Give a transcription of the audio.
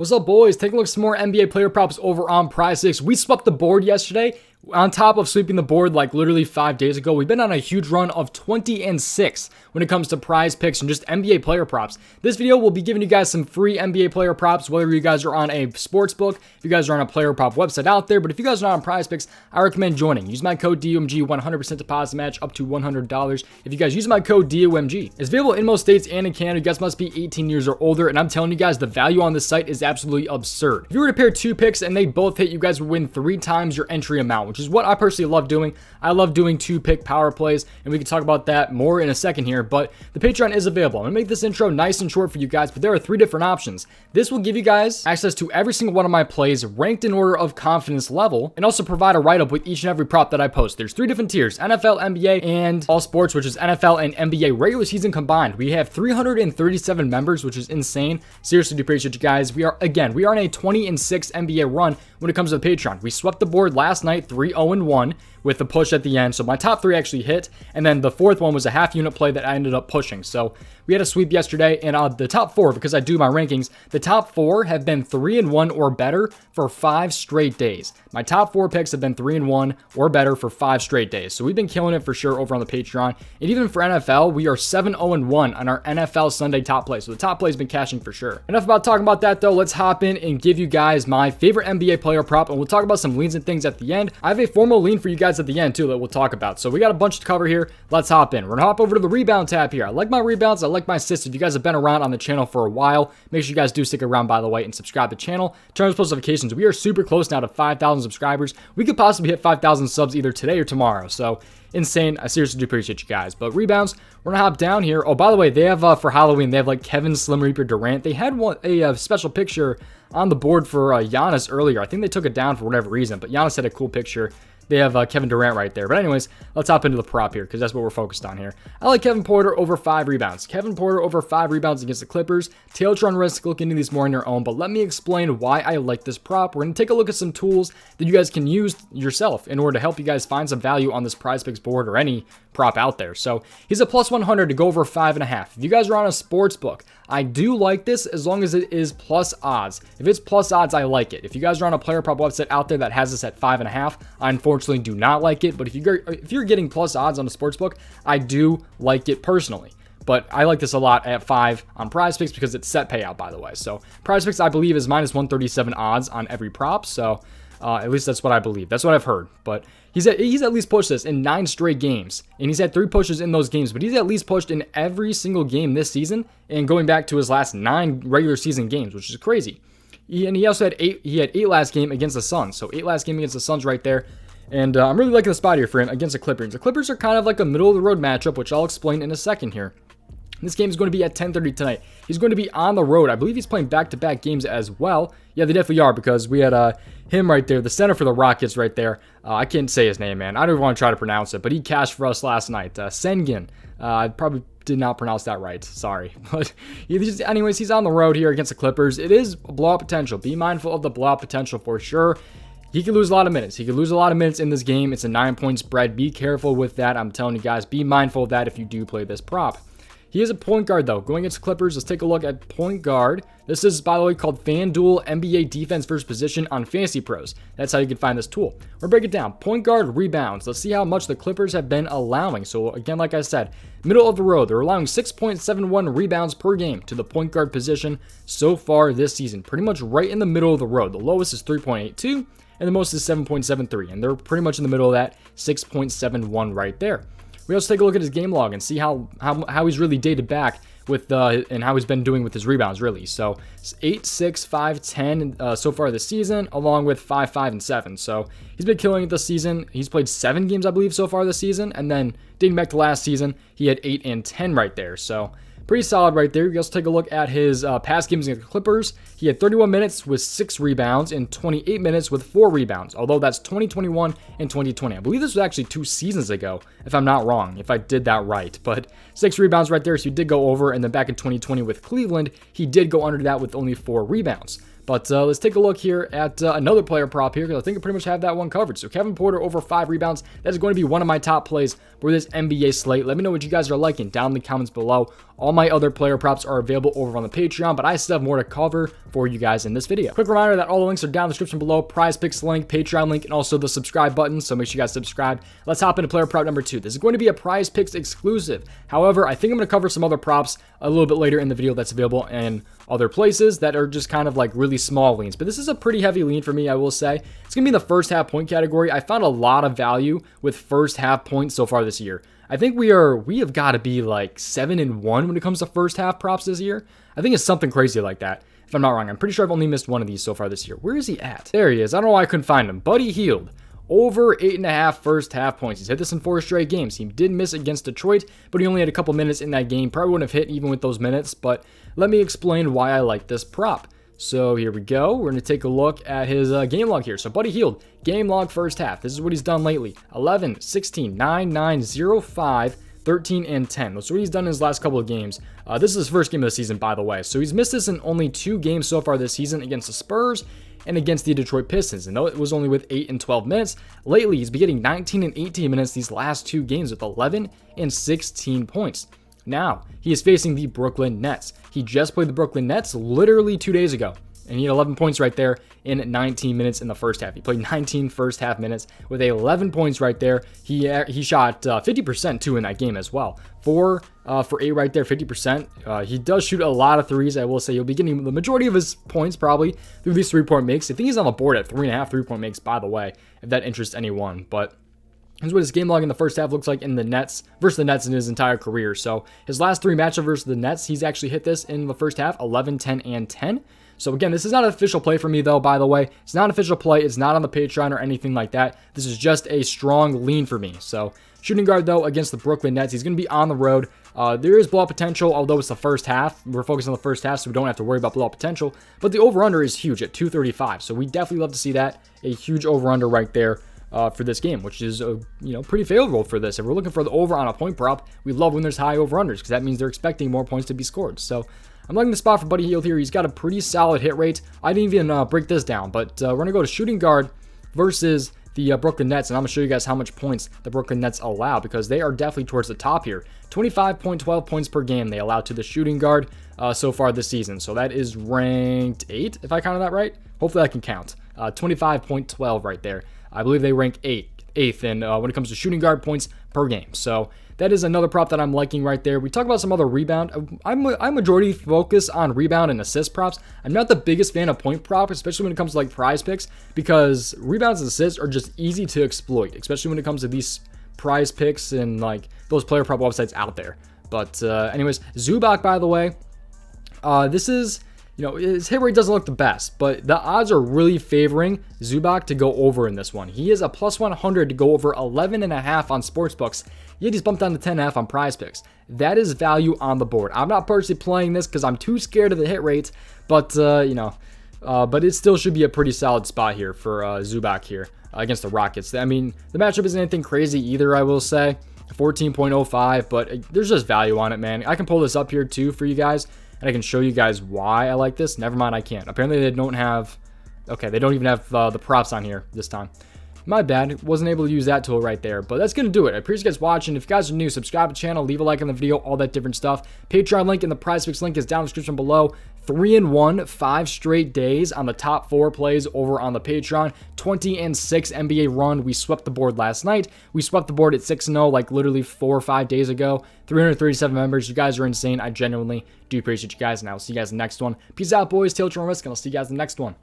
What's up, boys? Taking a look at some more NBA player props over on prizepicks. We swept the board yesterday. On top of sweeping the board like literally 5 days ago, we've been on a huge run of 20-6 when it comes to prize picks and just NBA player props. This video will be giving you guys some free NBA player props, whether you guys are on a sports book, if you guys are on a player prop website out there. But if you guys are not on prize picks, I recommend joining. Use my code DOMG, 100% deposit match up to $100. If you guys use my code DOMG, it's available in most states and in Canada. You guys must be 18 years or older, and I'm telling you guys, the value on this site is absolutely absurd. If you were to pair 2 picks and they both hit, you guys would win 3 times your entry amount, which is what I personally love doing. I love doing 2-pick power plays, and we can talk about that more in a second here, but the Patreon is available. I'm gonna make this intro nice and short for you guys, but there are 3 different options. This will give you guys access to every single one of my plays ranked in order of confidence level, and also provide a write-up with each and every prop that I post. There's 3 different tiers: NFL, NBA, and all sports, which is NFL and NBA regular season combined. We have 337 members, which is insane. Seriously do appreciate you guys. We are on a 20-6 NBA run when it comes to the Patreon. We swept the board last night, 3-0-1 with the push at the end. So my top 3 actually hit, and then the 4th one was a half unit play that I ended up pushing. So we had a sweep yesterday, and the top 4, because I do my rankings, the top 4 have been 3-1 or better for 5 straight days. My top 4 picks have been 3-1 or better for 5 straight days. So we've been killing it for sure over on the Patreon. And even for NFL, we are 7-0-1 on our NFL Sunday top play. So the top play has been cashing for sure. Enough about talking about that though. Let's hop in and give you guys my favorite NBA player prop, and we'll talk about some leans and things at the end. I have a formal lean for you guys at the end too that we'll talk about. So we got a bunch to cover here. Let's hop in. We're gonna hop over to the rebound tab here. I like my rebounds. I like my assists. If you guys have been around on the channel for a while, make sure you guys do stick around, by the way, and subscribe to the channel. Turn on post notifications. We are super close now to 5,000 subscribers. We could possibly hit 5,000 subs either today or tomorrow. So insane. I seriously do appreciate you guys. But rebounds, we're gonna hop down here. Oh, by the way, they have for Halloween, they have like Kevin Slim Reaper Durant. They had a special picture on the board for Giannis earlier. I think they took it down for whatever reason, but Giannis had a cool picture. They have Kevin Durant right there. But anyways, let's hop into the prop here because that's what we're focused on here. I like Kevin Porter over 5 rebounds. Kevin Porter over 5 rebounds against the Clippers. Tail run risk, look into these more on your own, but let me explain why I like this prop. We're going to take a look at some tools that you guys can use yourself in order to help you guys find some value on this prizepicks board or any prop out there. So he's a plus 100 to go over 5.5. If you guys are on a sports book, I do like this as long as it is plus odds. If it's plus odds, I like it. If you guys are on a player prop website out there that has this at 5.5, I unfortunately do not like it. But if you're getting plus odds on a sports book, I do like it personally. But I like this a lot at 5 on prizepicks because it's set payout, by the way. So prizepicks, I believe, is minus 137 odds on every prop. So at least that's what I believe. That's what I've heard. But he's at least pushed this in 9 straight games. And he's had 3 pushes in those games. But he's at least pushed in every single game this season and going back to his last 9 regular season games, which is crazy. And he also had 8. He had 8 last game against the Suns. So 8 last game against the Suns right there. And I'm really liking the spot here for him against the Clippers. The Clippers are kind of like a middle-of-the-road matchup, which I'll explain in a second here. This game is going to be at 10:30 tonight. He's going to be on the road. I believe he's playing back-to-back games as well. Yeah, they definitely are because we had him right there, the center for the Rockets right there. I can't say his name, man. I don't even want to try to pronounce it, but he cashed for us last night. Sengun. I probably did not pronounce that right. Sorry. But anyways, he's on the road here against the Clippers. It is blowout potential. Be mindful of the blowout potential for sure. He could lose a lot of minutes. He could lose a lot of minutes in this game. It's a 9-point spread. Be careful with that. I'm telling you guys, be mindful of that if you do play this prop. He is a point guard, though. Going against Clippers, let's take a look at point guard. This is, by the way, called FanDuel NBA Defense versus Position on Fantasy Pros. That's how you can find this tool. We'll break it down. Point guard rebounds. Let's see how much the Clippers have been allowing. So, again, like I said, middle of the road. They're allowing 6.71 rebounds per game to the point guard position so far this season. Pretty much right in the middle of the road. The lowest is 3.82. And the most is 7.73, and they're pretty much in the middle of that 6.71 right there. We also take a look at his game log and see how he's really dated back with and how he's been doing with his rebounds, really. So 8, 6, 5, 10 so far this season, along with 5, 5, and 7. So he's been killing it this season. He's played 7 games, I believe, so far this season, and then dating back to last season, he had 8 and 10 right there. So pretty solid right there. You guys take a look at his past games against the Clippers. He had 31 minutes with 6 rebounds and 28 minutes with 4 rebounds, although that's 2021 and 2020. I believe this was actually 2 seasons ago, if I'm not wrong, if I did that right. But 6 rebounds right there, so he did go over, and then back in 2020 with Cleveland, he did go under that with only 4 rebounds. But let's take a look here at another player prop here, because I think I pretty much have that one covered. So Kevin Porter over 5 rebounds. That is going to be one of my top plays for this NBA slate. Let me know what you guys are liking down in the comments below. All my other player props are available over on the Patreon, but I still have more to cover for you guys in this video. Quick reminder that all the links are down in the description below. Prize Picks link, Patreon link, and also the subscribe button, so make sure you guys subscribe. Let's hop into player prop number 2. This is going to be a Prize Picks exclusive. However, I think I'm going to cover some other props a little bit later in the video that's available in other places that are just kind of like really small leans. But this is a pretty heavy lean for me, I will say. It's going to be in the first half point category. I found a lot of value with first half points so far this year. I think we have got to be like 7-1 when it comes to first half props this year. I think it's something crazy like that, if I'm not wrong. I'm pretty sure I've only missed one of these so far this year. Where is he at? There he is. I don't know why I couldn't find him. Buddy Hield. Over 8.5 first half points. He's hit this in 4 straight games. He did miss against Detroit, but he only had a couple minutes in that game. Probably wouldn't have hit even with those minutes, but let me explain why I like this prop. So here we go. We're going to take a look at his game log here. So Buddy Hield, game log first half. This is what he's done lately. 11, 16, 9, 9, 0, 5, 13, and 10. That's what he's done in his last couple of games. This is his first game of the season, by the way. So he's missed this in only 2 games so far this season, against the Spurs and against the Detroit Pistons. And though it was only with 8 and 12 minutes, lately he's been getting 19 and 18 minutes these last 2 games with 11 and 16 points. Now, he is facing the Brooklyn Nets. He just played the Brooklyn Nets literally 2 days ago, and he had 11 points right there in 19 minutes in the first half. He played 19 first half minutes with 11 points right there. He shot 50% too in that game as well. 4 for 8 right there, 50%. He does shoot a lot of threes. I will say he'll be getting the majority of his points probably through these 3-point makes. I think he's on the board at 3.5 3-point makes, by the way, if that interests anyone. But here's what his game log in the first half looks like in the Nets versus the Nets in his entire career. So his last 3 matchups versus the Nets, he's actually hit this in the first half, 11, 10, and 10. So again, this is not an official play for me though, by the way. It's not an official play. It's not on the Patreon or anything like that. This is just a strong lean for me. So shooting guard though against the Brooklyn Nets, he's going to be on the road. There is blowout potential, although it's the first half. We're focused on the first half, so we don't have to worry about blowout potential. But the over-under is huge at 235. So we definitely love to see that. A huge over-under right there for this game, which is pretty favorable for this. If we're looking for the over on a point prop, we love when there's high over-unders, because that means they're expecting more points to be scored. So I'm liking the spot for Buddy Hield here. He's got a pretty solid hit rate. I didn't even break this down, but we're going to go to shooting guard versus the Brooklyn Nets, and I'm going to show you guys how much points the Brooklyn Nets allow, because they are definitely towards the top here. 25.12 points per game they allow to the shooting guard so far this season. So that is ranked 8, if I counted that right. Hopefully I can count. 25.12 right there. I believe they rank 8th in when it comes to shooting guard points per game. So that is another prop that I'm liking right there. We talk about some other rebound. I'm majority focused on rebound and assist props. I'm not the biggest fan of point prop, especially when it comes to like prize picks, because rebounds and assists are just easy to exploit, especially when it comes to these prize picks and like those player prop websites out there. But anyways, Zubac, by the way, this is, his hit rate doesn't look the best, but the odds are really favoring Zubac to go over in this one. He is a plus 100 to go over 11.5 on sportsbooks, yet he's bumped down to 10.5 on prize picks. That is value on the board. I'm not personally playing this because I'm too scared of the hit rate, but but it still should be a pretty solid spot here for Zubac here against the Rockets. I mean, the matchup isn't anything crazy either, I will say. 14.05, but there's just value on it, man. I can pull this up here too for you guys, and I can show you guys why I like this. Never mind, I can't. Apparently they don't have, they don't even have the props on here this time. My bad, wasn't able to use that tool right there, but that's gonna do it. I appreciate you guys watching. If you guys are new, subscribe to the channel, leave a like on the video, all that different stuff. Patreon link and the prize picks link is down in the description below. 3-1, 5 straight days on the top 4 plays over on the Patreon. 20-6 NBA run. We swept the board last night. We swept the board at 6-0 like literally 4 or 5 days ago. 337 members. You guys are insane. I genuinely do appreciate you guys, and I will see you guys in the next one. Peace out, boys. Tail trim risk, and I'll see you guys in the next one.